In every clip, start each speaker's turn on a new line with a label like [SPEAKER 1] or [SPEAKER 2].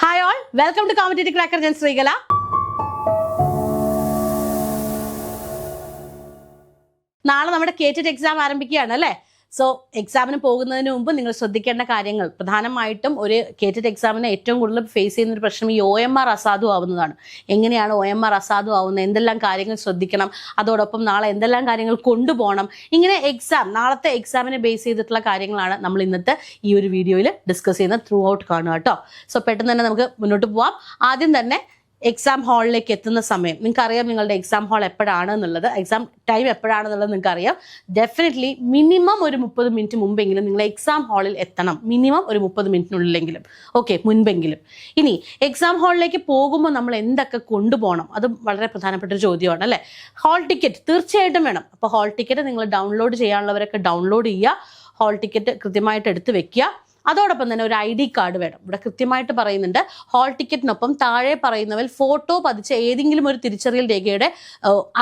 [SPEAKER 1] Hi all, welcome to Competitive Cracker Jen Srigala. നാളെ നമ്മുടെ കേറ്റഡ് exam ആരംഭിക്കുകയാണ് അല്ലേ? സോ എക്സാമിന് പോകുന്നതിന് മുമ്പ് നിങ്ങൾ ശ്രദ്ധിക്കേണ്ട കാര്യങ്ങൾ പ്രധാനമായിട്ടും ഒരു കേറ്റഡ് എക്സാമിന് ഏറ്റവും കൂടുതൽ ഫേസ് ചെയ്യുന്ന ഒരു പ്രശ്നം ഈ OMR അസാധു ആവുന്നതാണ്. എങ്ങനെയാണ് OMR അസാധു ആവുന്നത്, എന്തെല്ലാം കാര്യങ്ങൾ ശ്രദ്ധിക്കണം, അതോടൊപ്പം നാളെ എന്തെല്ലാം കാര്യങ്ങൾ കൊണ്ടുപോകണം, ഇങ്ങനെ നാളത്തെ എക്സാമിനെ ബേസ് ചെയ്തിട്ടുള്ള കാര്യങ്ങളാണ് നമ്മൾ ഇന്നത്തെ ഈ ഒരു വീഡിയോയിൽ ഡിസ്കസ് ചെയ്യുന്നത്. ത്രൂ ഔട്ട് കാണുക കേട്ടോ. സോ പെട്ടെന്ന് തന്നെ നമുക്ക് മുന്നോട്ട് പോവാം. ആദ്യം തന്നെ എക്സാം ഹാളിലേക്ക് എത്തുന്ന സമയം നിങ്ങൾക്കറിയാം, നിങ്ങളുടെ എക്സാം ഹാൾ എപ്പോഴാണെന്നുള്ളത്, എക്സാം ടൈം എപ്പോഴാണെന്നുള്ളത് നിങ്ങൾക്കറിയാം. ഡെഫിനറ്റ്ലി മിനിമം ഒരു 30 മിനിറ്റ് മുമ്പെങ്കിലും നിങ്ങൾ എക്സാം ഹാളിൽ എത്തണം. മിനിമം ഒരു 30 മിനിറ്റിനുള്ളിലെങ്കിലും, ഓക്കെ, മുൻപെങ്കിലും. ഇനി എക്സാം ഹാളിലേക്ക് പോകുമ്പോൾ നമ്മൾ എന്തൊക്കെ കൊണ്ടുപോകണം, അത് വളരെ പ്രധാനപ്പെട്ട ഒരു ചോദ്യമാണ് അല്ലേ. ഹാൾ ടിക്കറ്റ് തീർച്ചയായിട്ടും വേണം. അപ്പോൾ ഹാൾ ടിക്കറ്റ് നിങ്ങൾ ഡൗൺലോഡ് ചെയ്യാനുള്ളവരൊക്കെ ഡൗൺലോഡ് ചെയ്യുക. ഹാൾ ടിക്കറ്റ് കൃത്യമായിട്ട് എടുത്ത് വെക്കുക. അതോടൊപ്പം തന്നെ ഒരു ID കാർഡ് വേണം. ഇവിടെ കൃത്യമായിട്ട് പറയുന്നുണ്ട്, ഹാൾ ടിക്കറ്റിനൊപ്പം താഴെ പറയുന്നവൽ ഫോട്ടോ പതിച്ച ഏതെങ്കിലും ഒരു തിരിച്ചറിയൽ രേഖയുടെ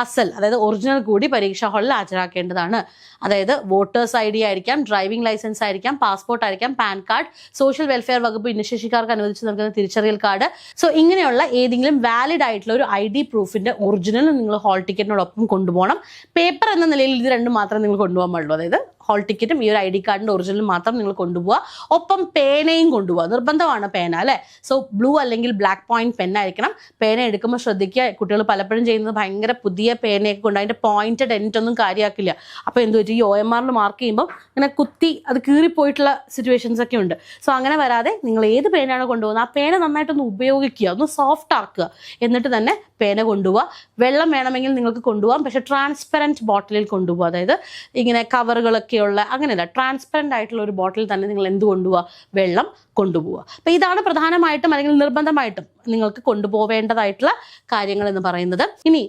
[SPEAKER 1] അസൽ, അതായത് ഒറിജിനൽ കൂടി പരീക്ഷാ ഹാളിൽ ഹാജരാക്കേണ്ടതാണ്. അതായത് വോട്ടേഴ്സ് ID ആയിരിക്കാം, ഡ്രൈവിംഗ് ലൈസൻസ് ആയിരിക്കാം, പാസ്പോർട്ട് ആയിരിക്കാം, പാൻ കാർഡ്, സോഷ്യൽ വെൽഫെയർ വകുപ്പ് ഭിന്നശേഷിക്കാർക്ക് അനുവദിച്ച് നൽകുന്ന തിരിച്ചറിയൽ കാർഡ്. സോ ഇങ്ങനെയുള്ള ഏതെങ്കിലും വാലിഡ് ആയിട്ടുള്ള ഒരു ID പ്രൂഫിന്റെ ഒറിജിനൽ നിങ്ങൾ ഹാൾ ടിക്കറ്റിനോടൊപ്പം കൊണ്ടുപോകണം. പേപ്പർ എന്ന നിലയിൽ ഇത് രണ്ടും മാത്രമേ നിങ്ങൾ കൊണ്ടുപോകാൻ പാടുള്ളൂ. അതായത് ഹാൾ ടിക്കറ്റും ഈ ഒരു ID കാർഡിന്റെ ഒറിജിനൽ മാത്രം നിങ്ങൾ കൊണ്ടുപോവുക. ഒപ്പം പേനയും കൊണ്ടുപോകുക. നിർബന്ധമാണ് പേന അല്ലേ. സോ ബ്ലൂ അല്ലെങ്കിൽ ബ്ലാക്ക് പോയിന്റ് പെൻ ആയിരിക്കണം. പേന എടുക്കുമ്പോൾ ശ്രദ്ധിക്കുക. കുട്ടികൾ പലപ്പോഴും ചെയ്യുന്നത് ഭയങ്കര പുതിയ പേനയൊക്കെ കൊണ്ട് അതിന്റെ പോയിന്റഡ് എൻഡ് ഒന്നും കാര്യമാക്കില്ല. അപ്പോൾ എന്ത് പറ്റും, ഈ OMRൽ മാർക്ക് ചെയ്യുമ്പോൾ ഇങ്ങനെ കുത്തി അത് കീറിപ്പോയിട്ടുള്ള സിറ്റുവേഷൻസ് ഒക്കെ ഉണ്ട്. സോ അങ്ങനെ വരാതെ നിങ്ങൾ ഏത് പേനയാണ് കൊണ്ടുപോകുന്നത്, ആ പേന നന്നായിട്ടൊന്ന് ഉപയോഗിക്കുക, ഒന്ന് സോഫ്റ്റ് ആക്കുക, എന്നിട്ട് തന്നെ പേന കൊണ്ടുപോവുക. വെള്ളം വേണമെങ്കിൽ നിങ്ങൾക്ക് കൊണ്ടുപോകാം, പക്ഷെ ട്രാൻസ്പെറൻറ്റ് ബോട്ടിലിൽ കൊണ്ടുപോകുക. അതായത് ഇങ്ങനെ കവറുകളൊക്കെയുള്ള അങ്ങനെയല്ല, ട്രാൻസ്പെറൻറ്റ് ആയിട്ടുള്ള ഒരു ബോട്ടിൽ തന്നെ നിങ്ങൾ എന്ത് കൊണ്ടുപോവുക, വെള്ളം കൊണ്ടുപോവുക. അപ്പം ഇതാണ് പ്രധാനമായിട്ടും അല്ലെങ്കിൽ നിർബന്ധമായിട്ടും നിങ്ങൾക്ക് കൊണ്ടുപോവേണ്ടതായിട്ടുള്ള കാര്യങ്ങൾ എന്ന് പറയുന്നത്. ഇനി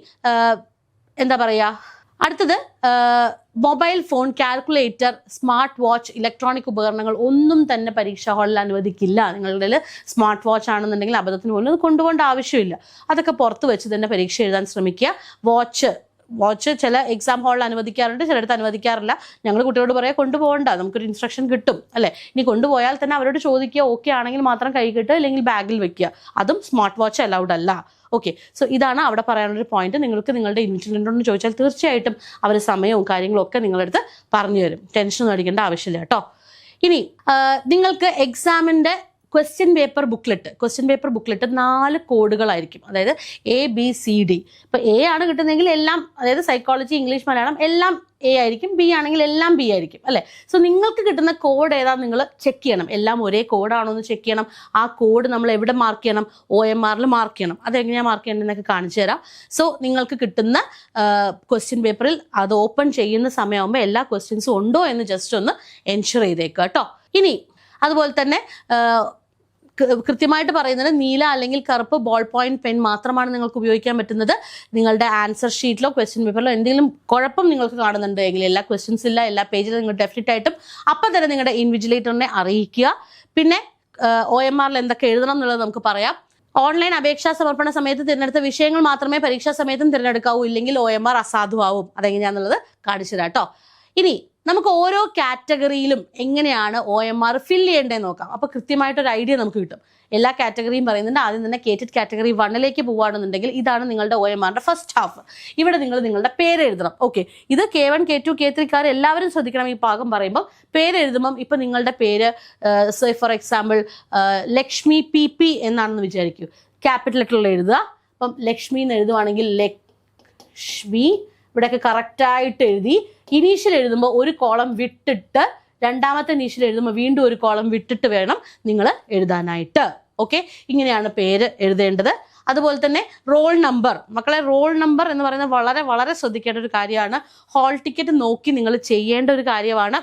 [SPEAKER 1] എന്താ പറയുക, അടുത്തത് mobile phone, calculator, smart watch, electronic ഉപകരണങ്ങൾ ഒന്നും തന്നെ പരീക്ഷാ ഹാളിൽ അനുവദിക്കില്ല. നിങ്ങളുടെ സ്മാർട്ട് വാച്ച് ആണെന്നുണ്ടെങ്കിൽ അബദ്ധത്തിന് പോലും അത് കൊണ്ടുപോകേണ്ട ആവശ്യമില്ല. അതൊക്കെ പുറത്ത് വെച്ച് തന്നെ പരീക്ഷ എഴുതാൻ ശ്രമിക്കുക. വാച്ച് ചില എക്സാം ഹാളിൽ അനുവദിക്കാറുണ്ട്, ചിലയിടത്ത് അനുവദിക്കാറില്ല. ഞങ്ങൾ കുട്ടികളോട് പറയാം കൊണ്ടുപോകണ്ട, നമുക്കൊരു ഇൻസ്ട്രക്ഷൻ കിട്ടും അല്ലേ. ഇനി കൊണ്ടുപോയാൽ തന്നെ അവരോട് ചോദിക്കുക, ഓക്കെ ആണെങ്കിൽ മാത്രം കൈ കിട്ടുക, അല്ലെങ്കിൽ ബാഗിൽ വെക്കുക. അതും സ്മാർട്ട് വാച്ച് അലൗഡ് അല്ല. ഓക്കെ, സോ ഇതാണ് അവിടെ പറയാനുള്ളൊരു പോയിന്റ്. നിങ്ങൾക്ക് നിങ്ങളുടെ ഇൻവിജിലൻറ്റോട് ചോദിച്ചാൽ തീർച്ചയായിട്ടും അവർ സമയവും കാര്യങ്ങളും ഒക്കെ നിങ്ങളുടെ അടുത്ത് പറഞ്ഞു തരും. ടെൻഷനൊന്നും അടിക്കേണ്ട ആവശ്യമില്ല കേട്ടോ. ഇനി നിങ്ങൾക്ക് എക്സാമിൻ്റെ ക്വസ്റ്റ്യൻ പേപ്പർ ബുക്ക്ലെറ്റ് 4 കോഡുകളായിരിക്കും. അതായത് ABCD. ഇപ്പോൾ A ആണ് കിട്ടുന്നതെങ്കിൽ എല്ലാം, അതായത് സൈക്കോളജി, ഇംഗ്ലീഷ്, മലയാളം എല്ലാം A ആയിരിക്കും. B ആണെങ്കിൽ എല്ലാം B ആയിരിക്കും അല്ലേ. സോ നിങ്ങൾക്ക് കിട്ടുന്ന കോഡ് ഏതാണെന്ന് നിങ്ങൾ ചെക്ക് ചെയ്യണം. എല്ലാം ഒരേ കോഡാണോ എന്ന് ചെക്ക് ചെയ്യണം. ആ കോഡ് നമ്മൾ എവിടെ മാർക്ക് ചെയ്യണം, OMRൽ മാർക്ക് ചെയ്യണം. അതെങ്ങനെയാണ് മാർക്ക് ചെയ്യേണ്ടതെന്നൊക്കെ കാണിച്ചു തരാം. സോ നിങ്ങൾക്ക് കിട്ടുന്ന ക്വസ്റ്റ്യൻ പേപ്പറിൽ അത് ഓപ്പൺ ചെയ്യുന്ന സമയമാകുമ്പോൾ എല്ലാ ക്വസ്റ്റ്യൻസും ഉണ്ടോ എന്ന് ജസ്റ്റ് ഒന്ന് എൻഷുർ ചെയ്തേക്കുക കേട്ടോ. ഇനി അതുപോലെ തന്നെ കൃത്യമായിട്ട് പറയുന്നത് നീല അല്ലെങ്കിൽ കറുപ്പ് ബോൾ പോയിന്റ് പെൻ മാത്രമാണ് നിങ്ങൾക്ക് ഉപയോഗിക്കാൻ പറ്റുന്നത്. നിങ്ങളുടെ ആൻസർ ഷീറ്റിലോ ക്വസ്റ്റ്യൻ പേപ്പറിലോ എന്തെങ്കിലും കുഴപ്പം നിങ്ങൾക്ക് കാണുന്നുണ്ടെങ്കിൽ, എല്ലാ ക്വസ്റ്റ്യൻസ് ഇല്ല, എല്ലാ പേജിലും നിങ്ങൾ ഡെഫിനറ്റ് ആയിട്ടും അപ്പം തന്നെ നിങ്ങളുടെ ഇൻവിജിലേറ്ററിനെ അറിയിക്കുക. പിന്നെ OMRൽ എന്തൊക്കെ എഴുതണം എന്നുള്ളത് നമുക്ക് പറയാം. ഓൺലൈൻ അപേക്ഷാ സമർപ്പണ സമയത്ത് തിരഞ്ഞെടുത്ത വിഷയങ്ങൾ മാത്രമേ പരീക്ഷാ സമയത്തും തിരഞ്ഞെടുക്കാവൂ, ഇല്ലെങ്കിൽ OMR അസാധുവാകും. അതെങ്ങനെയാണെന്നുള്ളത് കാണിച്ചു തരാം കേട്ടോ. ഇനി നമുക്ക് ഓരോ കാറ്റഗറിയിലും എങ്ങനെയാണ് OMR ഫിൽ ചെയ്യേണ്ടതെന്ന് നോക്കാം. അപ്പോൾ കൃത്യമായിട്ടൊരു ഐഡിയ നമുക്ക് കിട്ടും. എല്ലാ കാറ്റഗറിയും പറയുന്നുണ്ട്. ആദ്യം തന്നെ കേറ്റഡ് കാറ്റഗറി 1ലേക്ക് പോവുകയാണെന്നുണ്ടെങ്കിൽ ഇതാണ് നിങ്ങളുടെ OMRന്റെ ഫസ്റ്റ് ഹാഫ്. ഇവിടെ നിങ്ങൾ നിങ്ങളുടെ പേര് എഴുതണം. ഓക്കെ, ഇത് K1, K2, K3 എല്ലാവരും ശ്രദ്ധിക്കണം. ഈ ഭാഗം പറയുമ്പോൾ പേര് എഴുതുമ്പം ഇപ്പം നിങ്ങളുടെ പേര് ഫോർ എക്സാമ്പിൾ ലക്ഷ്മി PP എന്നാണെന്ന് വിചാരിക്കൂ. ക്യാപിറ്റൽ ലെറ്ററിൽ എഴുതുക. അപ്പം ലക്ഷ്മി എന്ന് എഴുതുവാണെങ്കിൽ ലക്ഷ്മി ഇവിടെയൊക്കെ കറക്റ്റായിട്ട് എഴുതി. ഇനീഷ്യൽ എഴുതുമ്പോൾ ഒരു കോളം വിട്ടിട്ട്, രണ്ടാമത്തെ ഇനീഷ്യൽ എഴുതുമ്പോൾ വീണ്ടും ഒരു കോളം വിട്ടിട്ട് വേണം നിങ്ങൾ എഴുതാനായിട്ട്. ഓക്കെ, ഇങ്ങനെയാണ് പേര് എഴുതേണ്ടത്. അതുപോലെ തന്നെ റോൾ നമ്പർ, മക്കളെ റോൾ നമ്പർ എന്ന് പറയുന്നത് വളരെ വളരെ ശ്രദ്ധിക്കേണ്ട ഒരു കാര്യമാണ്. ഹാൾ ടിക്കറ്റ് നോക്കി നിങ്ങൾ ചെയ്യേണ്ട ഒരു കാര്യമാണ്.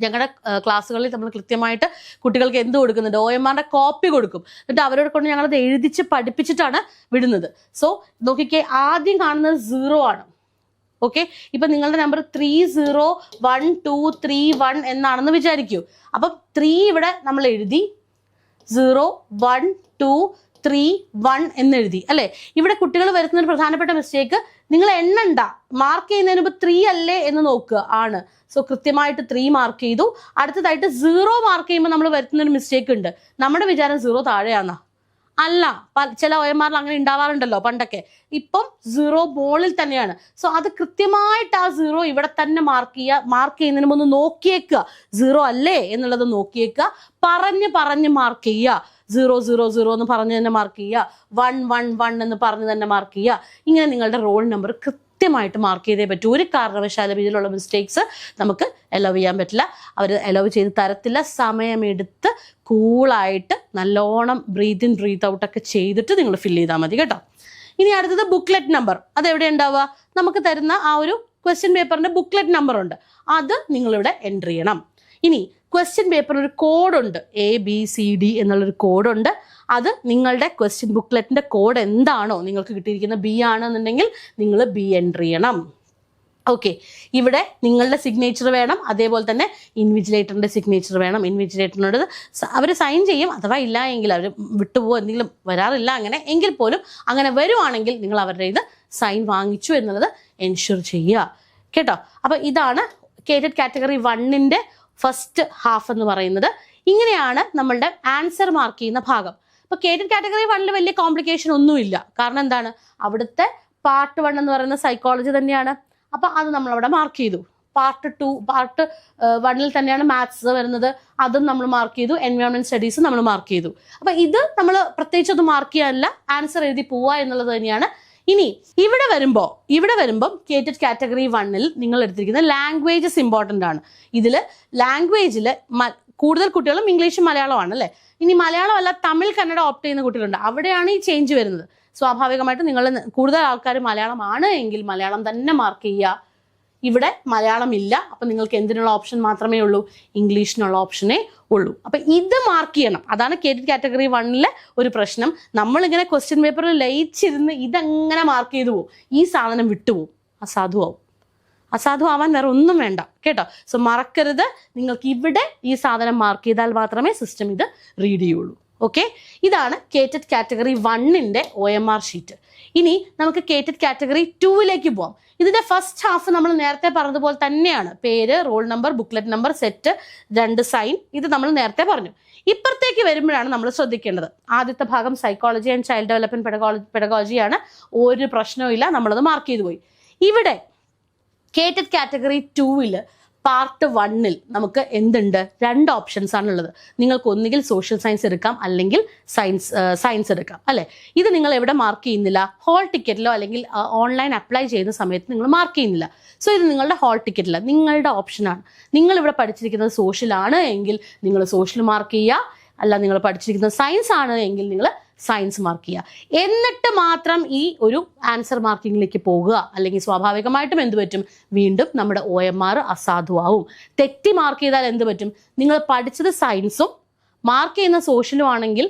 [SPEAKER 1] ഞങ്ങളുടെ ക്ലാസ്സുകളിൽ നമ്മൾ കൃത്യമായിട്ട് കുട്ടികൾക്ക് എന്ത് കൊടുക്കുന്നുണ്ട്, OMRന്റെ കോപ്പി കൊടുക്കും. എന്നിട്ട് അവരോട് കൊണ്ട് ഞങ്ങളത് എഴുതിച്ച് പഠിപ്പിച്ചിട്ടാണ് വിടുന്നത്. സോ നോക്കിക്കേ, ആദ്യം കാണുന്നത് 0 ആണ്. ഓക്കെ, ഇപ്പം നിങ്ങളുടെ നമ്പർ 301231 എന്നാണെന്ന് വിചാരിക്കൂ. അപ്പം 3 ഇവിടെ നമ്മൾ എഴുതി, 01231 എന്നെഴുതി അല്ലേ. ഇവിടെ കുട്ടികൾ വരുന്ന ഒരു പ്രധാനപ്പെട്ട മിസ്റ്റേക്ക്, നിങ്ങൾ എണ്ണണ്ട, മാർക്ക് ചെയ്യുന്നതിന് മുമ്പ് 3 അല്ലേ എന്ന് നോക്കുക ആണ്. സോ കൃത്യമായിട്ട് 3 മാർക്ക് ചെയ്തു. അടുത്തതായിട്ട് 0 മാർക്ക് ചെയ്യുമ്പോൾ നമ്മൾ വരുത്തുന്നൊരു മിസ്റ്റേക്ക് ഉണ്ട്. നമ്മുടെ വിചാരം 0 താഴെയാണെന്നാ. അല്ല. ചില OMR അങ്ങനെ ഉണ്ടാവാറുണ്ടല്ലോ പണ്ടൊക്കെ. ഇപ്പം 0 മുകളിൽ തന്നെയാണ്. സോ അത് കൃത്യമായിട്ട് ആ 0 ഇവിടെ തന്നെ മാർക്ക് ചെയ്യുന്നതിന് മുമ്പ് നോക്കിയേക്കുക. 0 അല്ലേ എന്നുള്ളത് നോക്കിയേക്കുക. പറഞ്ഞ് മാർക്ക് ചെയ്യുക. 0 0 0 എന്ന് പറഞ്ഞ് തന്നെ മാർക്ക് ചെയ്യുക. 1 1 1 എന്ന് പറഞ്ഞ് തന്നെ മാർക്ക് ചെയ്യുക. ഇങ്ങനെ നിങ്ങളുടെ റോൾ നമ്പർ കൃത്യമായിട്ട് മാർക്ക് ചെയ്തേ പറ്റൂ. ഒരു കാരണവശാലും ഇതിലുള്ള മിസ്റ്റേക്സ് നമുക്ക് അലോ ചെയ്യാൻ പറ്റില്ല. അവർ അലോ ചെയ്ത് തരത്തില്ല. സമയമെടുത്ത് കൂളായിട്ട് നല്ലോണം ബ്രീത്ത് ഇൻ ബ്രീത്ത് ഔട്ട് ഒക്കെ ചെയ്തിട്ട് നിങ്ങൾ ഫില്ല് ചെയ്താൽ മതി കേട്ടോ. ഇനി അടുത്തത് ബുക്ക്ലെറ്റ് നമ്പർ. അത് എവിടെ ഉണ്ടാവുക? നമുക്ക് തരുന്ന ആ ഒരു ക്വസ്റ്റ്യൻ പേപ്പറിന്റെ ബുക്ക്ലെറ്റ് നമ്പർ ഉണ്ട്. അത് നിങ്ങളിവിടെ എൻ്റർ ചെയ്യണം. ഇനി ക്വസ്റ്റ്യൻ പേപ്പറിന് ഒരു കോഡുണ്ട്, ABCD എന്നുള്ളൊരു കോഡുണ്ട്. അത് നിങ്ങളുടെ ക്വസ്റ്റ്യൻ ബുക്ക്ലെറ്റിന്റെ കോഡ് എന്താണോ നിങ്ങൾക്ക് കിട്ടിയിരിക്കുന്ന B ആണെന്നുണ്ടെങ്കിൽ നിങ്ങൾ B എൻ്റർ ചെയ്യണം. ഓക്കെ, ഇവിടെ നിങ്ങളുടെ സിഗ്നേച്ചർ വേണം. അതേപോലെ തന്നെ ഇൻവിജിലേറ്ററിന്റെ സിഗ്നേച്ചർ വേണം. ഇൻവിജിലേറ്ററിനോട് അവർ സൈൻ ചെയ്യും. അഥവാ ഇല്ല എങ്കിൽ അവർ വിട്ടുപോകും, എന്തെങ്കിലും വരാറില്ല അങ്ങനെ എങ്കിൽ പോലും അങ്ങനെ വരുവാണെങ്കിൽ നിങ്ങൾ അവരുടെ ഇത് സൈൻ വാങ്ങിച്ചു എന്നുള്ളത് എൻഷുർ ചെയ്യുക കേട്ടോ. അപ്പൊ ഇതാണ് കേറ്റഡ് കാറ്റഗറി 1ന്റെ ഫസ്റ്റ് ഹാഫ് എന്ന് പറയുന്നത്. ഇങ്ങനെയാണ് നമ്മളുടെ ആൻസർ മാർക്ക് ചെയ്യുന്ന ഭാഗം. ഇപ്പൊ കേറ്റഡ് കാറ്റഗറി 1ൽ വലിയ കോംപ്ലിക്കേഷൻ ഒന്നുമില്ല. കാരണം എന്താണ്, അവിടുത്തെ പാർട്ട് 1 എന്ന് പറയുന്ന സൈക്കോളജി തന്നെയാണ്. അപ്പൊ അത് നമ്മൾ അവിടെ മാർക്ക് ചെയ്തു. പാർട്ട് 1ൽ തന്നെയാണ് മാത്സ് വരുന്നത്, അതും നമ്മൾ മാർക്ക് ചെയ്തു. എൻവയോൺമെന്റ് സ്റ്റഡീസ് നമ്മൾ മാർക്ക് ചെയ്തു. അപ്പൊ ഇത് നമ്മൾ പ്രത്യേകിച്ച് ഒന്നും മാർക്ക് ചെയ്യാനില്ല, ആൻസർ എഴുതി പോവുക എന്നുള്ളത് തന്നെയാണ്. ഇനി ഇവിടെ വരുമ്പോൾ കേറ്റഡ് കാറ്റഗറി 1ൽ നിങ്ങൾ എടുത്തിരിക്കുന്ന ലാംഗ്വേജസ് ഇമ്പോർട്ടൻ്റ് ആണ്. ഇതിൽ ലാംഗ്വേജിൽ കൂടുതൽ കുട്ടികളും ഇംഗ്ലീഷും മലയാളമാണ് അല്ലേ. ഇനി മലയാളം അല്ല തമിഴ് കന്നഡ ഓപ്റ്റ് ചെയ്യുന്ന കുട്ടികളുണ്ട്. അവിടെയാണ് ഈ ചേഞ്ച് വരുന്നത്. സ്വാഭാവികമായിട്ട് നിങ്ങൾ കൂടുതൽ ആൾക്കാർ മലയാളമാണ് എങ്കിൽ മലയാളം തന്നെ മാർക്ക് ചെയ്യുക. ഇവിടെ മലയാളം ഇല്ല, അപ്പൊ നിങ്ങൾക്ക് എന്തിനുള്ള ഓപ്ഷൻ മാത്രമേ ഉള്ളൂ? ഇംഗ്ലീഷിനുള്ള ഓപ്ഷനേ ഉള്ളൂ. അപ്പൊ ഇത് മാർക്ക് ചെയ്യണം. അതാണ് കേറ്റഡ് കാറ്റഗറി 1ലെ ഒരു പ്രശ്നം. നമ്മളിങ്ങനെ ക്വസ്റ്റ്യൻ പേപ്പറിൽ ലയിച്ചിരുന്ന് ഇതെങ്ങനെ മാർക്ക് ചെയ്തു പോകും, ഈ സാധനം വിട്ടുപോകും, അസാധു ആവാൻ വേറെ ഒന്നും വേണ്ട കേട്ടോ. സോ മറക്കരുത്, നിങ്ങൾക്ക് ഇവിടെ ഈ സാധനം മാർക്ക് ചെയ്താൽ മാത്രമേ സിസ്റ്റം ഇത് റീഡ് ചെയ്യുള്ളൂ. ഓക്കെ, ഇതാണ് കേറ്റഡ് കാറ്റഗറി 1ന്റെ OMR ഷീറ്റ്. ഇനി നമുക്ക് കേറ്റഡ് കാറ്റഗറി 2ലേക്ക് പോവാം. ഇതിന്റെ ഫസ്റ്റ് ഹാഫ് നമ്മൾ നേരത്തെ പറഞ്ഞതുപോലെ തന്നെയാണ്. പേര്, roll number, booklet number, set, 2 sign. ഇത് നമ്മൾ നേരത്തെ പറഞ്ഞു. ഇപ്പുറത്തേക്ക് വരുമ്പോഴാണ് നമ്മൾ ശ്രദ്ധിക്കേണ്ടത്. ആദ്യത്തെ ഭാഗം സൈക്കോളജി ആൻഡ് ചൈൽഡ് ഡെവലപ്മെന്റ് പെഡഗോജിയാണ്. ഒരു പ്രശ്നവും ഇല്ല, നമ്മളത് മാർക്ക് ചെയ്തു പോയി. ഇവിടെ കേറ്റഡ് കാറ്റഗറി 2ൽ പാർട്ട് 1ൽ നമുക്ക് എന്തുണ്ട്? 2 ഓപ്ഷൻസ് ആണുള്ളത്. നിങ്ങൾക്ക് ഒന്നുകിൽ സോഷ്യൽ സയൻസ് എടുക്കാം, അല്ലെങ്കിൽ സയൻസ് എടുക്കാം അല്ലെ. ഇത് നിങ്ങൾ എവിടെ മാർക്ക് ചെയ്യുന്നില്ല? ഹോൾ ടിക്കറ്റിലോ അല്ലെങ്കിൽ ഓൺലൈൻ അപ്ലൈ ചെയ്യുന്ന സമയത്ത് നിങ്ങൾ മാർക്ക് ചെയ്യുന്നില്ല. സോ ഇത് നിങ്ങളുടെ ഹോൾ ടിക്കറ്റില്ല, നിങ്ങളുടെ ഓപ്ഷനാണ്. നിങ്ങൾ ഇവിടെ പഠിച്ചിരിക്കുന്നത് സോഷ്യൽ ആണ് എങ്കിൽ നിങ്ങൾ സോഷ്യൽ മാർക്ക് ചെയ്യുക. അല്ല, നിങ്ങൾ പഠിച്ചിരിക്കുന്നത് സയൻസ് ആണ് എങ്കിൽ നിങ്ങൾ സയൻസ് മാർക്ക് ചെയ്യുക. എന്നിട്ട് മാത്രം ഈ ഒരു ആൻസർ മാർക്കിങ്ങിലേക്ക് പോകുക. അല്ലെങ്കിൽ സ്വാഭാവികമായിട്ടും എന്ത് പറ്റും? വീണ്ടും നമ്മുടെ OMR അസാധുവാകും. തെറ്റി മാർക്ക് ചെയ്താൽ എന്ത് പറ്റും? നിങ്ങൾ പഠിച്ചത് സയൻസും മാർക്ക് ചെയ്യുന്ന സോഷ്യലും ആണെങ്കിൽ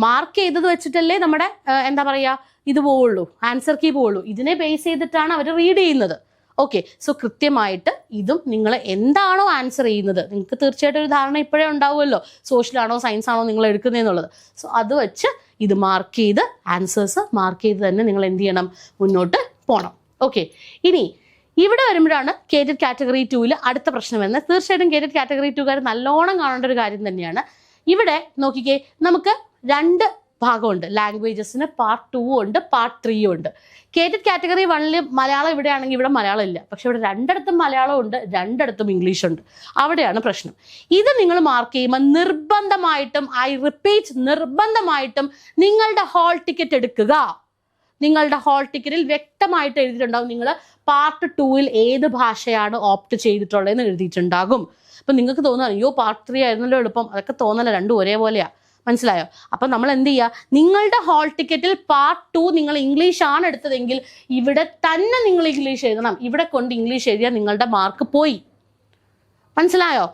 [SPEAKER 1] മാർക്ക് ചെയ്തത് വെച്ചിട്ടല്ലേ നമ്മുടെ എന്താ പറയുക ഇത് പോവുള്ളൂ, ആൻസർ കീ പോവുള്ളൂ. ഇതിനെ ബേസ് ചെയ്തിട്ടാണ് അവർ റീഡ് ചെയ്യുന്നത്. ഓക്കെ, സോ കൃത്യമായിട്ട് ഇതും നിങ്ങൾ എന്താണോ ആൻസർ ചെയ്യുന്നത്, നിങ്ങൾക്ക് തീർച്ചയായിട്ടും ഒരു ധാരണ ഇപ്പോഴേ ഉണ്ടാവുമല്ലോ, സോഷ്യലാണോ സയൻസ് ആണോ നിങ്ങൾ എടുക്കുന്നതെന്നുള്ളത്. സോ അത് വെച്ച് ഇത് മാർക്ക് ചെയ്ത് ആൻസേഴ്സ് മാർക്ക് ചെയ്ത് തന്നെ നിങ്ങൾ എന്ത് ചെയ്യണം? മുന്നോട്ട് പോകണം. ഓക്കെ, ഇനി ഇവിടെ വരുമ്പോഴാണ് കേറ്റഡ് കാറ്റഗറി 2ൽ അടുത്ത പ്രശ്നം വരുന്നത്. തീർച്ചയായിട്ടും കേറ്റഡ് കാറ്റഗറി 2കാർ നല്ലോണം കാണേണ്ട ഒരു കാര്യം തന്നെയാണ്. ഇവിടെ നോക്കിക്കേ, നമുക്ക് 2 ഭാഗമുണ്ട്. ലാംഗ്വേജസിന് പാർട്ട് 2 ഉണ്ട്, പാർട്ട് 3 ഉണ്ട്. കേറ്റഡ് കാറ്റഗറി 1ൽ മലയാളം ഇവിടെ ആണെങ്കിൽ ഇവിടെ മലയാളം ഇല്ല. പക്ഷെ ഇവിടെ 2 മലയാളം ഉണ്ട്, 2 ഇംഗ്ലീഷ് ഉണ്ട്. അവിടെയാണ് പ്രശ്നം. ഇത് നിങ്ങൾ മാർക്ക് ചെയ്യുമ്പോൾ നിർബന്ധമായിട്ടും, ഐ റിപ്പീറ്റ്, നിർബന്ധമായിട്ടും നിങ്ങളുടെ ഹോൾ ടിക്കറ്റ് എടുക്കുക. നിങ്ങളുടെ ഹോൾ ടിക്കറ്റിൽ വ്യക്തമായിട്ട് എഴുതിയിട്ടുണ്ടാകും നിങ്ങൾ പാർട്ട് 2ൽ ഏത് ഭാഷയാണ് ഓപ്റ്റ് ചെയ്തിട്ടുള്ളതെന്ന് എഴുതിയിട്ടുണ്ടാകും. അപ്പൊ നിങ്ങൾക്ക് തോന്നുക അയ്യോ പാർട്ട് 3 ആയിരുന്നല്ലോ എളുപ്പം, അതൊക്കെ തോന്നല, 2 ഒരേപോലെയാ. മനസ്സിലായോ? അപ്പൊ നമ്മൾ എന്ത് ചെയ്യുക? നിങ്ങളുടെ ഹോൾ ടിക്കറ്റിൽ പാർട്ട് 2 നിങ്ങൾ ഇംഗ്ലീഷ് ആണ് എടുത്തതെങ്കിൽ ഇവിടെ തന്നെ നിങ്ങൾ ഇംഗ്ലീഷ് എഴുതണം. ഇവിടെ കൊണ്ട് ഇംഗ്ലീഷ് എഴുതിയാൽ നിങ്ങളുടെ മാർക്ക് പോയി. മനസ്സിലായോ?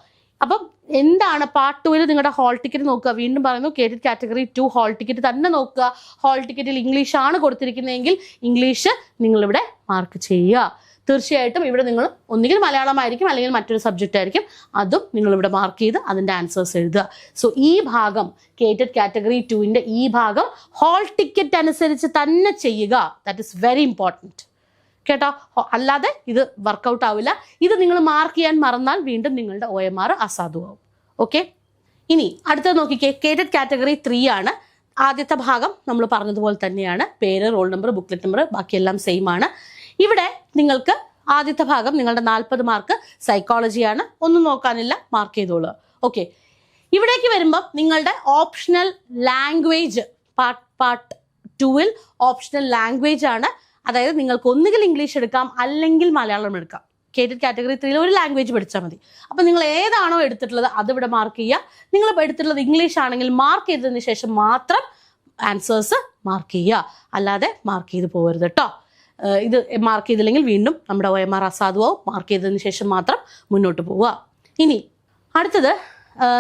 [SPEAKER 1] അപ്പം എന്താണ് പാർട്ട് 2ൽ നിങ്ങളുടെ ഹോൾ ടിക്കറ്റ് നോക്കുക. വീണ്ടും പറയുന്നു, കേറ്റഡ് കാറ്റഗറി 2 ഹോൾ ടിക്കറ്റ് തന്നെ നോക്കുക. ഹോൾ ടിക്കറ്റിൽ ഇംഗ്ലീഷ് ആണ് കൊടുത്തിരിക്കുന്നതെങ്കിൽ ഇംഗ്ലീഷ് നിങ്ങളിവിടെ മാർക്ക് ചെയ്യുക. തീർച്ചയായിട്ടും ഇവിടെ നിങ്ങൾ ഒന്നുകിൽ മലയാളമായിരിക്കും അല്ലെങ്കിൽ മറ്റൊരു സബ്ജക്റ്റ് ആയിരിക്കും, അതും നിങ്ങളിവിടെ മാർക്ക് ചെയ്ത് അതിൻ്റെ ആൻസേഴ്സ് എഴുതുക. സോ ഈ ഭാഗം കേറ്റഡ് കാറ്റഗറി 2ന്റെ ഈ ഭാഗം ഹോൾ ടിക്കറ്റ് അനുസരിച്ച് തന്നെ ചെയ്യുക. ദാറ്റ് ഇസ് വെരി ഇമ്പോർട്ടൻറ്റ് കേട്ടോ. അല്ലാതെ ഇത് വർക്കൗട്ട് ആവില്ല. ഇത് നിങ്ങൾ മാർക്ക് ചെയ്യാൻ മറന്നാൽ വീണ്ടും നിങ്ങളുടെ OMR അസാധുവാകും. ഓക്കെ, ഇനി അടുത്തത് നോക്കിക്കേ. കേറ്റഡ് കാറ്റഗറി 3 ആണ്. ആദ്യത്തെ ഭാഗം നമ്മൾ പറഞ്ഞതുപോലെ തന്നെയാണ്. പേര്, റോൾ നമ്പർ, ബുക്ക്ലെറ്റ് നമ്പർ, ബാക്കിയെല്ലാം സെയിം ആണ്. ഇവിടെ നിങ്ങൾക്ക് ആദ്യത്തെ ഭാഗം നിങ്ങളുടെ 40 മാർക്ക് സൈക്കോളജിയാണ്. ഒന്നും നോക്കാനില്ല, മാർക്ക് ചെയ്തോളുക. ഓക്കെ, ഇവിടേക്ക് വരുമ്പോൾ നിങ്ങളുടെ ഓപ്ഷണൽ ലാംഗ്വേജ് പാർട്ട് 2-ൽ ഓപ്ഷണൽ ലാംഗ്വേജ് ആണ്. അതായത് നിങ്ങൾക്ക് ഒന്നുകിൽ ഇംഗ്ലീഷ് എടുക്കാം, അല്ലെങ്കിൽ മലയാളം എടുക്കാം. കേറ്റഡ് കാറ്റഗറി 3-ൽ ഒരു ലാംഗ്വേജ് പഠിച്ചാൽ മതി. അപ്പം നിങ്ങൾ ഏതാണോ എടുത്തിട്ടുള്ളത് അതിവിടെ മാർക്ക് ചെയ്യുക. നിങ്ങൾ എടുത്തിട്ടുള്ളത് ഇംഗ്ലീഷ് ആണെങ്കിൽ മാർക്ക് ചെയ്തതിന് ശേഷം മാത്രം ആൻസേഴ്സ് മാർക്ക് ചെയ്യുക, അല്ലാതെ മാർക്ക് ചെയ്ത് പോകരുത് കേട്ടോ. ഇത് മാർക്ക് ചെയ്തില്ലെങ്കിൽ വീണ്ടും നമ്മുടെ OMR അസാധുവാവും. മാർക്ക് ചെയ്തതിന് ശേഷം മാത്രം മുന്നോട്ട് പോവുക. ഇനി അടുത്തത്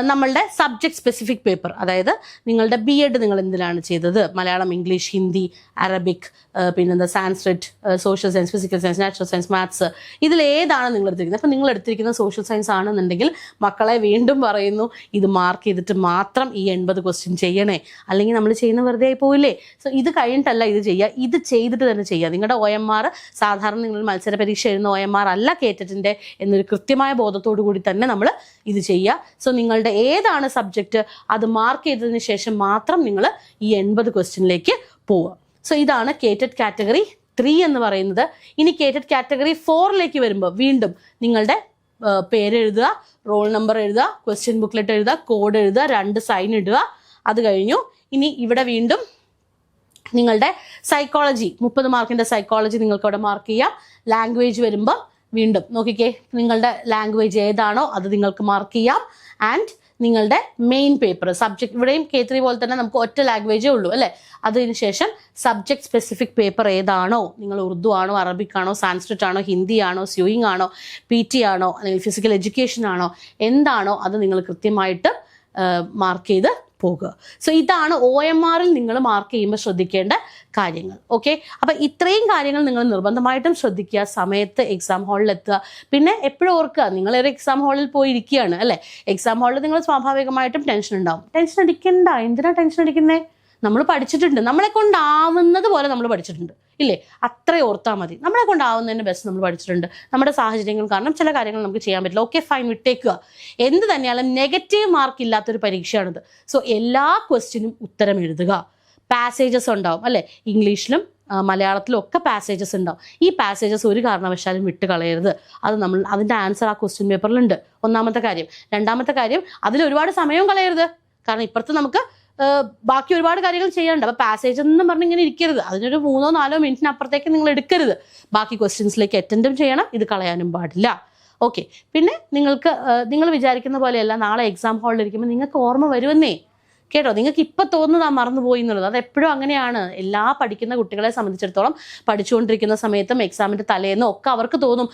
[SPEAKER 1] നമ്മളുടെ സബ്ജക്ട് സ്പെസിഫിക് പേപ്പർ. അതായത് നിങ്ങളുടെ BEd നിങ്ങൾ എന്തിനാണ് ചെയ്തത്, മലയാളം, ഇംഗ്ലീഷ്, ഹിന്ദി, അറബിക്, പിന്നെന്താ Sanskrit, social science, physical science, natural science, maths, ഇതിലേതാണ് നിങ്ങൾ എടുത്തിരിക്കുന്നത്. അപ്പം നിങ്ങൾ എടുത്തിരിക്കുന്ന സോഷ്യൽ സയൻസ് ആണെന്നുണ്ടെങ്കിൽ മക്കളെ വീണ്ടും പറയുന്നു, ഇത് മാർക്ക് ചെയ്തിട്ട് മാത്രം ഈ 80 ക്വസ്റ്റ്യൻ ചെയ്യണേ, അല്ലെങ്കിൽ നമ്മൾ ചെയ്യുന്ന വെറുതെ ആയി പോവില്ലേ. സോ ഇത് കഴിഞ്ഞിട്ടല്ല ഇത് ചെയ്യുക, ഇത് ചെയ്തിട്ട് തന്നെ ചെയ്യുക. നിങ്ങളുടെ OMR സാധാരണ നിങ്ങൾ മത്സര പരീക്ഷ എഴുതുന്ന OMR അല്ല കേറ്ററ്റിൻ്റെ എന്നൊരു കൃത്യമായ ബോധത്തോടു കൂടി തന്നെ നമ്മൾ ഇത് ചെയ്യുക. സോ നിങ്ങളുടെ ഏതാണ് സബ്ജക്റ്റ് അത് മാർക്ക് ചെയ്തതിന് ശേഷം മാത്രം നിങ്ങൾ ഈ 80 ക്വസ്റ്റ്യനിലേക്ക് പോവുക. സോ ഇതാണ് കേറ്റഡ് കാറ്റഗറി 3 എന്ന് പറയുന്നത്. ഇനി കേറ്റഡ് കാറ്റഗറി 4-ലേക്ക് വരുമ്പോൾ വീണ്ടും നിങ്ങളുടെ പേര് എഴുതുക, റോൾ നമ്പർ എഴുതുക, ക്വസ്റ്റ്യൻ ബുക്ക്ലെറ്റ് എഴുതുക, കോഡ് എഴുതുക, 2 സൈൻ ഇടുക. അത് കഴിഞ്ഞു. ഇനി ഇവിടെ വീണ്ടും നിങ്ങളുടെ സൈക്കോളജി 30 മാർക്കിൻ്റെ സൈക്കോളജി നിങ്ങൾക്ക് അവിടെ മാർക്ക് ചെയ്യാം. ലാംഗ്വേജ് വരുമ്പോൾ വീണ്ടും നോക്കിക്കേ, നിങ്ങളുടെ ലാംഗ്വേജ് ഏതാണോ അത് നിങ്ങൾക്ക് മാർക്ക് ചെയ്യാം. ആൻഡ് നിങ്ങളുടെ മെയിൻ പേപ്പർ സബ്ജക്ട്, ഇവിടെയും K3 പോലെ തന്നെ നമുക്ക് ഒറ്റ ലാംഗ്വേജേ ഉള്ളൂ അല്ലേ. അതിന് ശേഷം സബ്ജക്ട് സ്പെസിഫിക് പേപ്പർ ഏതാണോ, നിങ്ങൾ ഉറുദു ആണോ, അറബിക് ആണോ, സാൻസ്ക്രിറ്റ് ആണോ, ഹിന്ദി ആണോ, സ്യൂയിങ് ആണോ, PT ആണോ, അല്ലെങ്കിൽ ഫിസിക്കൽ എഡ്യൂക്കേഷൻ ആണോ, എന്താണോ അത് നിങ്ങൾ കൃത്യമായിട്ട് മാർക്ക് ചെയ്ത് പോകുക. സോ ഇതാണ് OMR-ൽ നിങ്ങൾ മാർക്ക് ചെയ്യുമ്പോൾ ശ്രദ്ധിക്കേണ്ട കാര്യങ്ങൾ. ഓക്കെ, അപ്പം ഇത്രയും കാര്യങ്ങൾ നിങ്ങൾ നിർബന്ധമായിട്ടും ശ്രദ്ധിക്കുക സമയത്ത് എക്സാം ഹാളിൽ എത്തുക. പിന്നെ എപ്പോഴും ഓർക്കുക, നിങ്ങളൊരു എക്സാം ഹാളിൽ പോയി ഇരിക്കുകയാണ് അല്ലേ. എക്സാം ഹാളിൽ നിങ്ങൾ സ്വാഭാവികമായിട്ടും ടെൻഷൻ ഉണ്ടാവും. ടെൻഷൻ അടിക്കണ്ട. എന്തിനാ ടെൻഷൻ അടിക്കുന്നേ? നമ്മൾ പഠിച്ചിട്ടുണ്ട്, നമ്മളെ കൊണ്ടാവുന്നത് പോലെ നമ്മൾ പഠിച്ചിട്ടുണ്ട് ഇല്ലേ. അത്ര ഓർത്താൽ മതി. നമ്മളെ കൊണ്ടാവുന്നതിന് ബെസ്റ്റ് നമ്മൾ പഠിച്ചിട്ടുണ്ട്. നമ്മുടെ സാഹചര്യങ്ങൾ കാരണം ചില കാര്യങ്ങൾ നമുക്ക് ചെയ്യാൻ പറ്റില്ല. ഓക്കെ ഫൈൻ, വിട്ടേക്കുക. എന്ത് തന്നെയാലും നെഗറ്റീവ് മാർക്ക് ഇല്ലാത്തൊരു പരീക്ഷയാണിത്. സോ എല്ലാ ക്വസ്റ്റ്യനും ഉത്തരം എഴുതുക. പാസേജസ് ഉണ്ടാവും അല്ലേ, ഇംഗ്ലീഷിലും മലയാളത്തിലും ഒക്കെ പാസേജസ് ഉണ്ടാവും. ഈ പാസേജസ് ഒരു കാരണവശാലും വിട്ട് കളയരുത്. അത് നമ്മൾ അതിൻ്റെ ആൻസർ ആ ക്വസ്റ്റ്യൻ പേപ്പറിലുണ്ട്. ഒന്നാമത്തെ കാര്യം. രണ്ടാമത്തെ കാര്യം, അതിൽ ഒരുപാട് സമയവും കളയരുത്. കാരണം ഇപ്പുറത്ത് നമുക്ക് ബാക്കി ഒരുപാട് കാര്യങ്ങൾ ചെയ്യാനുണ്ട്. അപ്പോൾ പാസേജ് എന്നും പറഞ്ഞ് ഇങ്ങനെ ഇരിക്കരുത്. അതിനൊരു 3-4 മിനിറ്റിനപ്പുറത്തേക്ക് നിങ്ങൾ എടുക്കരുത്. ബാക്കി ക്വസ്റ്റ്യൻസിലേക്ക് അറ്റൻഡും ചെയ്യണം. ഇത് കളയാനും പാടില്ല. ഓക്കെ, പിന്നെ നിങ്ങൾ വിചാരിക്കുന്ന പോലെയല്ല, നാളെ എക്സാം ഹാളിൽ ഇരിക്കുമ്പോൾ നിങ്ങൾക്ക് ഓർമ്മ വരുമെന്നേ കേട്ടോ. നിങ്ങൾക്ക് ഇപ്പം തോന്നുന്നത് മറന്നുപോയി എന്നുള്ളത് അത് എപ്പോഴും അങ്ങനെയാണ്. എല്ലാ പഠിക്കുന്ന കുട്ടികളെ സംബന്ധിച്ചിടത്തോളം പഠിച്ചുകൊണ്ടിരിക്കുന്ന സമയത്തും എക്സാമിൻ്റെ തലേന്നും ഒക്കെ അവർക്ക് തോന്നും,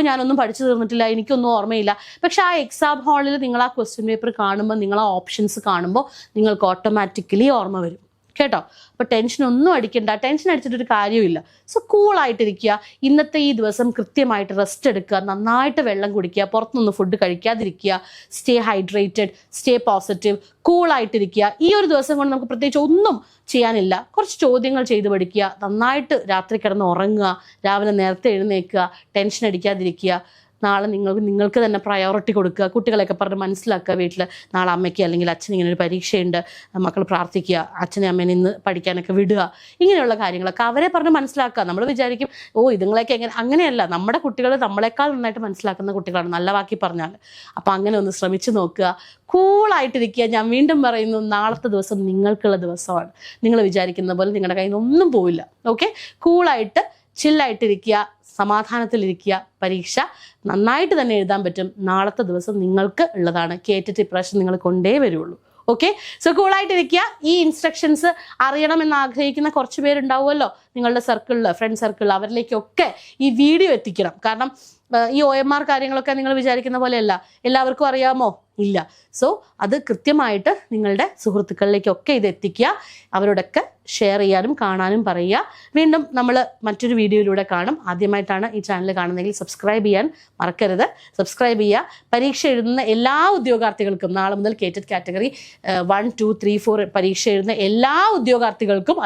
[SPEAKER 1] ഞാനൊന്നും പഠിച്ചു തീർന്നിട്ടില്ല, എനിക്കൊന്നും ഓർമ്മയില്ല. പക്ഷെ ആ എക്സാം ഹാളിൽ നിങ്ങൾ ആ ക്വസ്റ്റ്യൻ പേപ്പർ കാണുമ്പോൾ, നിങ്ങൾ ആ ഓപ്ഷൻസ് കാണുമ്പോൾ നിങ്ങൾക്ക് ഓട്ടോമാറ്റിക്കലി ഓർമ്മ വരും കേട്ടോ. അപ്പോൾ ടെൻഷൻ ഒന്നും അടിക്കണ്ട. ടെൻഷൻ അടിച്ചിട്ടൊരു കാര്യമില്ല. സോ കൂളായിട്ടിരിക്കുക. ഇന്നത്തെ ഈ ദിവസം കൃത്യമായിട്ട് റെസ്റ്റ് എടുക്കുക, നന്നായിട്ട് വെള്ളം കുടിക്കുക, പുറത്തുനിന്ന് ഫുഡ് കഴിക്കാതിരിക്കുക, സ്റ്റേ ഹൈഡ്രേറ്റഡ്, സ്റ്റേ പോസിറ്റീവ്, കൂളായിട്ടിരിക്കുക. ഈ ഒരു ദിവസം കൊണ്ട് നമുക്ക് പ്രത്യേകിച്ച് ഒന്നും ചെയ്യാനില്ല. കുറച്ച് ചോദ്യങ്ങൾ ചെയ്ത് പഠിക്കുക, നന്നായിട്ട് രാത്രി കിടന്ന് ഉറങ്ങുക, രാവിലെ നേരത്തെ എഴുന്നേൽക്കുക, ടെൻഷൻ അടിക്കാതിരിക്കുക. നാളെ നിങ്ങൾക്ക് തന്നെ പ്രയോറിറ്റി കൊടുക്കുക. കുട്ടികളെയൊക്കെ പറഞ്ഞ് മനസ്സിലാക്കുക. വീട്ടിൽ നാളെ അമ്മയ്ക്ക് അല്ലെങ്കിൽ അച്ഛന് ഇങ്ങനെ ഒരു പരീക്ഷയുണ്ട്, മക്കൾ പ്രാർത്ഥിക്കുക, അച്ഛനെ അമ്മേനെ ഇന്ന് പഠിക്കാനൊക്കെ വിടുക. ഇങ്ങനെയുള്ള കാര്യങ്ങളൊക്കെ അവരെ പറഞ്ഞ് മനസ്സിലാക്കുക. നമ്മൾ വിചാരിക്കും ഇതുങ്ങളെയൊക്കെ അങ്ങനെയല്ല. നമ്മുടെ കുട്ടികൾ നമ്മളെക്കാൾ നന്നായിട്ട് മനസ്സിലാക്കുന്ന കുട്ടികളാണ്, നല്ല വാക്കി പറഞ്ഞാൽ. അപ്പോൾ അങ്ങനെ ഒന്ന് ശ്രമിച്ചു നോക്കുക. കൂളായിട്ടിരിക്കുക. ഞാൻ വീണ്ടും പറയുന്നു, നാളത്തെ ദിവസം നിങ്ങൾക്കുള്ള ദിവസമാണ്. നിങ്ങൾ വിചാരിക്കുന്ന പോലെ നിങ്ങളുടെ കയ്യിൽ നിന്നൊന്നും പോവില്ല. ഓക്കെ, കൂളായിട്ട് ചില്ലായിട്ടിരിക്കുക, സമാധാനത്തിലിരിക്കുക. പരീക്ഷ നന്നായിട്ട് തന്നെ എഴുതാൻ പറ്റും. നാളത്തെ ദിവസം നിങ്ങൾക്ക് ഉള്ളതാണ്. കേറ്റിട്ട് ഇപ്രാവശ്യം നിങ്ങൾ കൊണ്ടേ വരുള്ളൂ. ഓക്കെ, സോ കൂളായിട്ടിരിക്കുക. ഈ ഇൻസ്ട്രക്ഷൻസ് അറിയണമെന്ന് ആഗ്രഹിക്കുന്ന കുറച്ച് പേരുണ്ടാവുമല്ലോ നിങ്ങളുടെ സർക്കിളിൽ, ഫ്രണ്ട് സർക്കിളിൽ. അവരിലേക്കൊക്കെ ഈ വീഡിയോ എത്തിക്കണം. കാരണം ഈ OMR കാര്യങ്ങളൊക്കെ നിങ്ങൾ വിചാരിക്കുന്ന പോലെയല്ല, എല്ലാവർക്കും അറിയാമോ? ഇല്ല. സോ അത് കൃത്യമായിട്ട് നിങ്ങളുടെ സുഹൃത്തുക്കളിലേക്കൊക്കെ ഇത് എത്തിക്കുക. അവരോടൊക്കെ ഷെയർ ചെയ്യാനും കാണാനും പറയുക. വീണ്ടും നമ്മൾ മറ്റൊരു വീഡിയോയിലൂടെ കാണും. ആദ്യമായിട്ടാണ് ഈ ചാനൽ കാണുന്നതെങ്കിൽ സബ്സ്ക്രൈബ് ചെയ്യാൻ മറക്കരുത്. സബ്സ്ക്രൈബ് ചെയ്യുക. പരീക്ഷ എഴുതുന്ന എല്ലാ ഉദ്യോഗാർത്ഥികൾക്കും, നാളെ മുതൽ കേറ്റഡ് കാറ്റഗറി 1, 2, 3, 4 പരീക്ഷ എഴുതുന്ന എല്ലാ ഉദ്യോഗാർത്ഥികൾക്കും,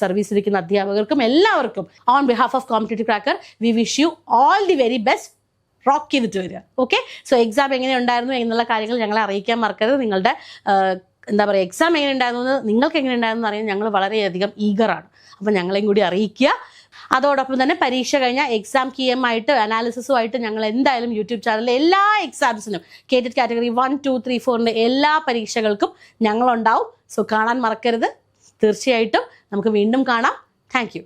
[SPEAKER 1] സർവീസിലിരിക്കുന്ന അധ്യാപകർക്കും എല്ലാവർക്കും on behalf of competitive cracker we wish you all the very best. Rock ചെയ്തിട്ട് വരിക. ഓക്കെ, സോ എക്സാം എങ്ങനെ ഉണ്ടായിരുന്നു എന്നുള്ള കാര്യങ്ങൾ ഞങ്ങളെ അറിയിക്കാൻ മറക്കരുത്. നിങ്ങളുടെ എന്താ പറയുക എക്സാം എങ്ങനെ ഉണ്ടായിരുന്നു, നിങ്ങൾക്ക് എങ്ങനെ ഉണ്ടായിരുന്നു അറിയാൻ ഞങ്ങൾ വളരെയധികം ഈഗറാണ്. അപ്പം ഞങ്ങളെയും കൂടി അറിയിക്കുക. അതോടൊപ്പം തന്നെ പരീക്ഷ കഴിഞ്ഞാൽ എക്സാം കീയുമായിട്ട് അനാലിസിസുമായിട്ട് ഞങ്ങൾ എന്തായാലും യൂട്യൂബ് ചാനലിൽ എല്ലാ എക്സാംസിനും കേറ്റഡ് കാറ്റഗറി 1, 2, 3, 4 എല്ലാ പരീക്ഷകൾക്കും ഞങ്ങളുണ്ടാവും. സോ കാണാൻ മറക്കരുത്. തീർച്ചയായിട്ടും നമുക്ക് വീണ്ടും കാണാം. Thank you.